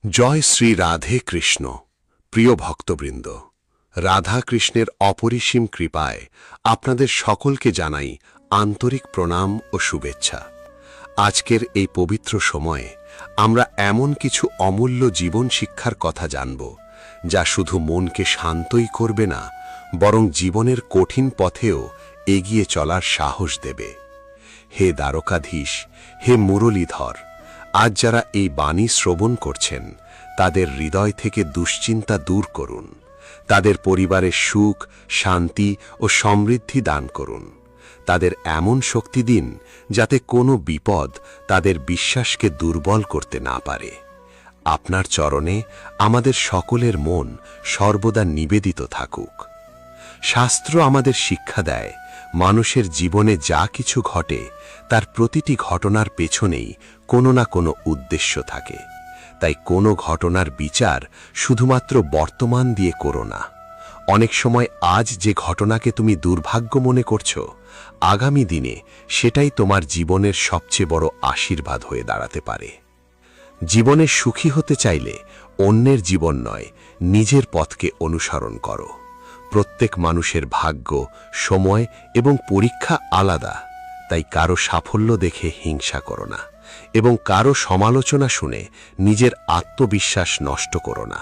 জয় শ্রী রাধে কৃষ্ণ। প্রিয় ভক্তবৃন্দ, রাধা কৃষ্ণের অপরিসীম কৃপায় আপনাদের সকলকে জানাই আন্তরিক প্রণাম ও শুভেচ্ছা। আজকের এই পবিত্র সময়ে আমরা এমন কিছু অমূল্য জীবন শিক্ষার কথা জানব, যা শুধু মনকে শান্তই করবে না, বরং জীবনের কঠিন পথেও এগিয়ে চলার সাহস দেবে। হে দ্বারকাধীশ, হে মুরলীধর, আজ যারা এই বাণী শ্রবণ করছেন, তাদের হৃদয় থেকে দুশ্চিন্তা দূর করুন, তাদের পরিবারের সুখ, শান্তি ও সমৃদ্ধি দান করুন। তাদের এমন শক্তি দিন যাতে কোনো বিপদ তাদের বিশ্বাসকে দুর্বল করতে না পারে। আপনার চরণে আমাদের সকলের মন সর্বদা নিবেদিত থাকুক। শাস্ত্র আমাদের শিক্ষা দেয়, মানুষের জীবনে যা কিছু ঘটে তার প্রতিটি ঘটনার পেছনেই কোনো না কোনো উদ্দেশ্য থাকে। তাই কোনো ঘটনার বিচার শুধুমাত্র বর্তমান দিয়ে করো না। অনেক সময় আজ যে ঘটনাকে তুমি দুর্ভাগ্য মনে করছো, আগামী দিনে সেটাই তোমার জীবনের সবচেয়ে বড় আশীর্বাদ হয়ে দাঁড়াতে পারে। জীবনে সুখী হতে চাইলে অন্যের জীবন নয়, নিজের পথকে অনুসরণ করো। প্রত্যেক মানুষের ভাগ্য, সময় এবং পরীক্ষা আলাদা। তাই কারো সাফল্য দেখে হিংসা করো না এবং কারো সমালোচনা শুনে নিজের আত্মবিশ্বাস নষ্ট করো না।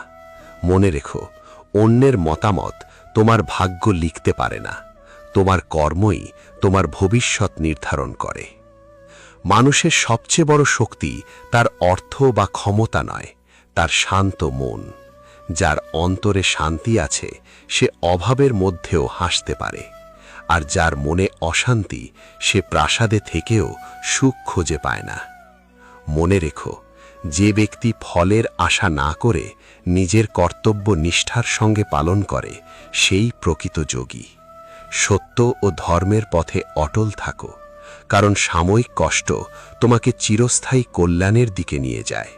মনে রেখো, অন্যের মতামত তোমার ভাগ্য লিখতে পারে না। তোমার কর্মই তোমার ভবিষ্যৎ নির্ধারণ করে। মানুষের সবচেয়ে বড় শক্তি তার অর্থ বা ক্ষমতা নয়, তার শান্ত মন। যার অন্তরে শান্তি আছে, সে অভাবের মধ্যেও হাসতে পারে। আর যার মনে অশান্তি, সে প্রাসাদে থেকেও সুখ খুঁজে পায় না। মনে রেখো, যে ব্যক্তি ফলের আশা না করে নিজের কর্তব্য নিষ্ঠার সঙ্গে পালন করে, সেই প্রকৃত যোগী। সত্য ও ধর্মের পথে অটল থাকো, কারণ সাময়িক কষ্ট তোমাকে চিরস্থায়ী কল্যাণের দিকে নিয়ে যায়।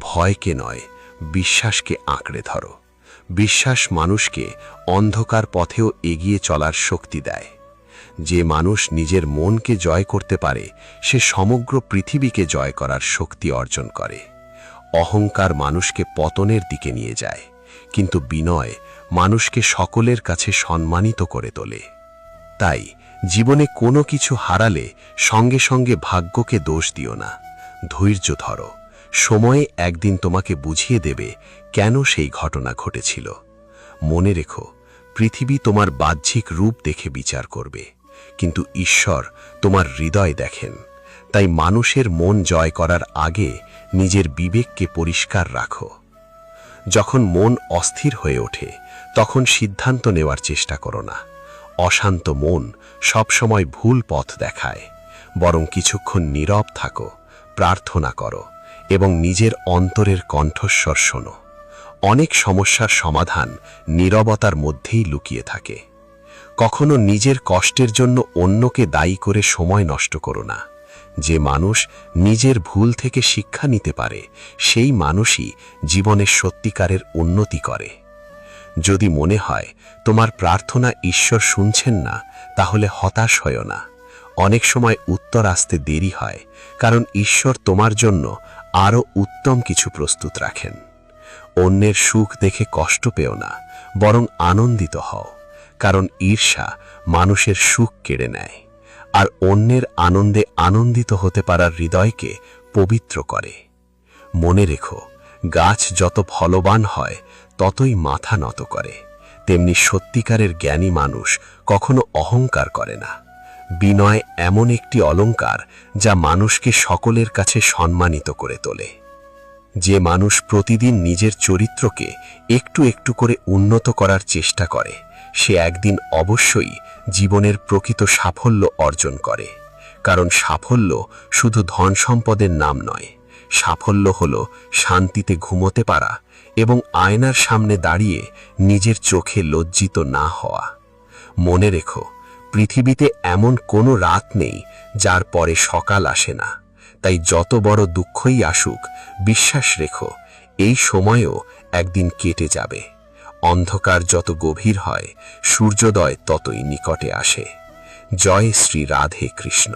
ভয়কে নয়, বিশ্বাসকে আঁকড়ে ধরো। বিশ্বাস মানুষকে অন্ধকার পথেও এগিয়ে চলার শক্তি দেয়। যে মানুষ নিজের মনকে জয় করতে পারে, সে সমগ্র পৃথিবীকে জয় করার শক্তি অর্জন করে। অহংকার মানুষকে পতনের দিকে নিয়ে যায়, কিন্তু বিনয় মানুষকে সকলের কাছে সম্মানিত করে তোলে। তাই জীবনে কোনো কিছু হারালে সঙ্গে সঙ্গে ভাগ্যকে দোষ দিও না। ধৈর্য ধরো, সময়ে একদিন তোমাকে বুঝিয়ে দেবে কেন সেই ঘটনা ঘটেছিল। মনে রেখো, পৃথিবী তোমার বাহ্যিক রূপ দেখে বিচার করবে, কিন্তু ঈশ্বর তোমার হৃদয় দেখেন। তাই মানুষের মন জয় করার আগে নিজের বিবেককে পরিষ্কার রাখো। যখন মন অস্থির হয়ে ওঠে, তখন সিদ্ধান্ত নেওয়ার চেষ্টা করো না। অশান্ত মন সবসময় ভুল পথ দেখায়। বরং কিছুক্ষণ নীরব থাকো, প্রার্থনা করো এবং নিজের অন্তরের কণ্ঠস্বর শোনো। অনেক সমস্যার সমাধান নীরবতার মধ্যেই লুকিয়ে থাকে। কখনো নিজের কষ্টের জন্য অন্যকে দায়ী করে সময় নষ্ট করো না। যে মানুষ নিজের ভুল থেকে শিক্ষা নিতে পারে, সেই মানুষই জীবনে সত্যিকারের উন্নতি করে। যদি মনে হয় তোমার প্রার্থনা ঈশ্বর শুনছেন না, তাহলে হতাশ হয়ো না। অনেক সময় উত্তর আসতে দেরি হয়, কারণ ঈশ্বর তোমার জন্য আরও উত্তম কিছু প্রস্তুত রাখেন। অন্যের সুখ দেখে কষ্ট পেও না, বরং আনন্দিত হও, কারণ ঈর্ষা মানুষের সুখ কেড়ে নেয়, আর অন্যের আনন্দে আনন্দিত হতে পারার হৃদয়কে পবিত্র করে। মনে রেখো, গাছ যত ফলবান হয় ততই মাথা নত করে, তেমনি সত্যিকারের জ্ঞানী মানুষ কখনো অহংকার করে না। বিনয় এমন একটি অলংকার যা মানুষকে সকলের কাছে সম্মানিত করে তোলে। যে মানুষ প্রতিদিন নিজের চরিত্রকে একটু একটু করে উন্নত করার চেষ্টা করে, সে একদিন অবশ্যই জীবনের প্রকৃত সাফল্য অর্জন করে। কারণ সাফল্য শুধু ধন সম্পদের নাম নয়, সাফল্য হলো শান্তিতে ঘুমোতে পারা এবং আয়নার সামনে দাঁড়িয়ে নিজের চোখে লজ্জিত না হওয়া। মনে রেখো, পৃথিবীতে এমন কোনো রাত নেই যার পরে সকাল আসে না। তাই যত বড় দুঃখই আসুক, বিশ্বাস রেখো, এই সময়ও একদিন কেটে যাবে। অন্ধকার যত গভীর হয়, সূর্যোদয় ততই নিকটে আসে। জয় শ্রী রাধে কৃষ্ণ।